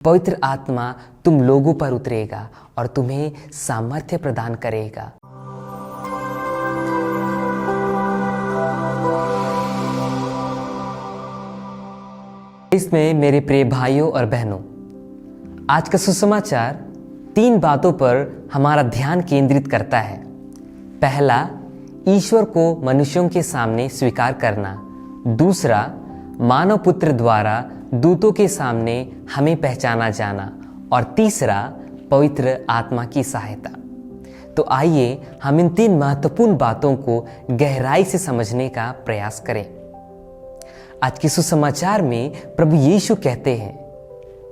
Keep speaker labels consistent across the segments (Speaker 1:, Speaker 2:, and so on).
Speaker 1: पवित्र आत्मा तुम लोगों पर उतरेगा और तुम्हें सामर्थ्य प्रदान करेगा। इसमें मेरे प्रिय भाइयों और बहनों, आज का सुसमाचार 3 बातों पर हमारा ध्यान केंद्रित करता है। पहला, ईश्वर को मनुष्यों के सामने स्वीकार करना। दूसरा, मानव पुत्र द्वारा दूतों के सामने हमें पहचाना जाना। और तीसरा, पवित्र आत्मा की सहायता। तो आइए हम इन 3 महत्वपूर्ण बातों को गहराई से समझने का प्रयास करें। आज के सुसमाचार में प्रभु यीशु कहते हैं,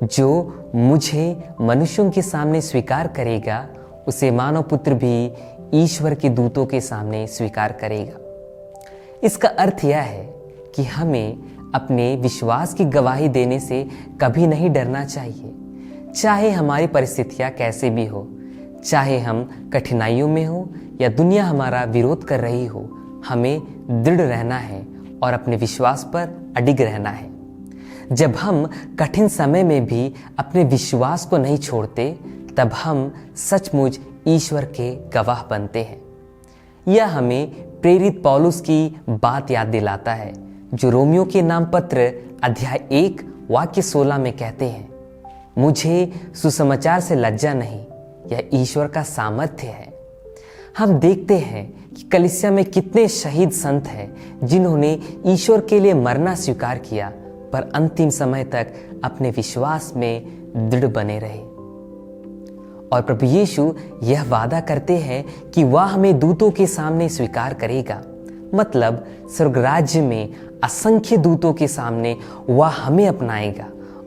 Speaker 1: जो मुझे मनुष्यों के सामने स्वीकार करेगा उसे मानव पुत्र भी ईश्वर के दूतों के सामने स्वीकार करेगा। इसका अर्थ यह है कि हमें अपने विश्वास की गवाही देने से कभी नहीं डरना चाहिए, चाहे हमारी परिस्थितियां कैसे भी हो, चाहे हम कठिनाइयों में हो या दुनिया हमारा विरोध कर रही हो। हमें दृढ़ रहना है और अपने विश्वास पर अडिग रहना है। जब हम कठिन समय में भी अपने विश्वास को नहीं छोड़ते, तब हम सचमुच ईश्वर के गवाह बनते हैं। यह हमें प्रेरित पौलुस की बात याद दिलाता है, जो रोमियो के नाम पत्र अध्याय 1 वाक्य 16 में कहते हैं, मुझे सुसमाचार से लज्जा नहीं, यह ईश्वर का सामर्थ्य है। हम देखते हैं कि कलीसिया में कितने शहीद संत हैं जिन्होंने ईश्वर के लिए मरना स्वीकार किया, पर अंतिम समय तक अपने विश्वास में दृढ़ बने रहे। और प्रभु यीशु यह वादा करते हैं कि वह हमें दूतों के सामने स्वीकार करेगा। मतलब स्वर्ग राज्य में असंख्य दूतों के सामने वह हमें अपनाएगा।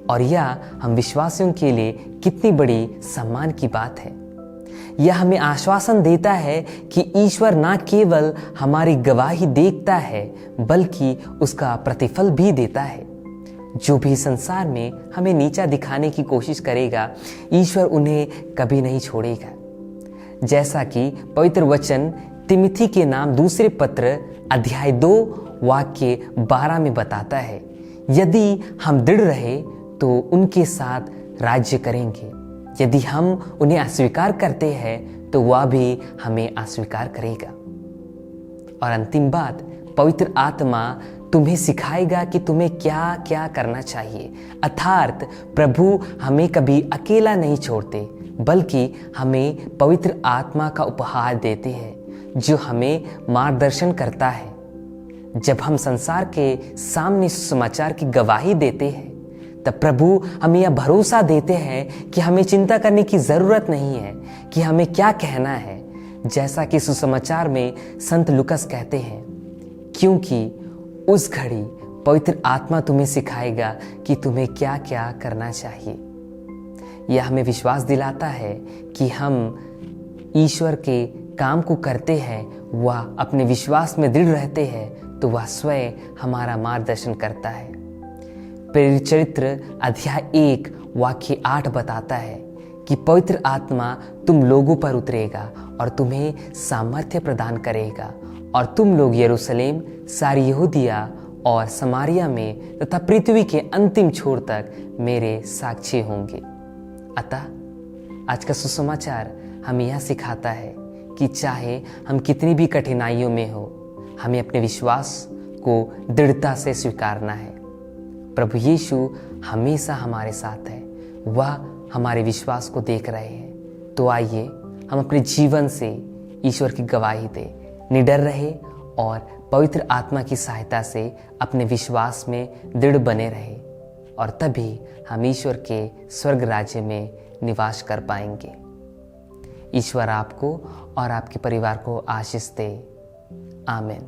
Speaker 1: और यह हम विश्वासियों के लिए कितनी बड़ी सम्मान की बात है। यह हमें आश्वासन देता है कि ईश्वर न केवल हमारी गवाही देखता है, बल्कि उसका प्रतिफल भी देता है। जो भी संसार में हमें नीचा दिखाने की कोशिश करेगा, ईश्वर उन्हें कभी नहीं छोड़ेगा। जैसा कि पवित्र वचन तिमिथी के नाम दूसरे पत्र अध्याय 2 वाक्य 12 में बताता है, यदि हम दृढ़ रहे तो उनके साथ राज्य करेंगे। यदि हम उन्हें अस्वीकार करते हैं तो वह भी हमें अस्वीकार करेगा। और अंतिम बात, पवित्र आत्मा तुम्हें सिखाएगा कि तुम्हें क्या क्या करना चाहिए। अर्थात प्रभु हमें कभी अकेला नहीं छोड़ते, बल्कि हमें पवित्र आत्मा का उपहार देते हैं, जो हमें मार्गदर्शन करता है। जब हम संसार के सामने सुसमाचार की गवाही देते हैं, तब प्रभु हमें यह भरोसा देते हैं कि हमें चिंता करने की जरूरत नहीं है कि हमें क्या कहना है। जैसा कि सुसमाचार में संत लूकास कहते हैं, क्योंकि उस घड़ी पवित्र आत्मा तुम्हें सिखाएगा कि तुम्हें क्या क्या करना चाहिए। यह हमें विश्वास दिलाता है कि हम ईश्वर के काम को करते हैं, वह अपने विश्वास में दृढ़ रहते हैं, तो वह स्वयं हमारा मार्गदर्शन करता है। प्रेरित चरित्र अध्याय 1 वाक्य 8 बताता है कि पवित्र आत्मा तुम लोगों पर उतरेगा और तुम्हें सामर्थ्य प्रदान करेगा, और तुम लोग यरूशलेम, सारी यहूदिया और समारिया में तथा पृथ्वी के अंतिम छोर तक मेरे साक्षी होंगे। अतः आज का सुसमाचार हमें यह सिखाता है कि चाहे हम कितनी भी कठिनाइयों में हो, हमें अपने विश्वास को दृढ़ता से स्वीकारना है। प्रभु यीशु हमेशा हमारे साथ है, वह हमारे विश्वास को देख रहे हैं। तो आइए हम अपने जीवन से ईश्वर की गवाही दें, निडर रहे और पवित्र आत्मा की सहायता से अपने विश्वास में दृढ़ बने रहे, और तभी हम ईश्वर के स्वर्ग राज्य में निवास कर पाएंगे। ईश्वर आपको और आपके परिवार को आशीष दे। आमीन।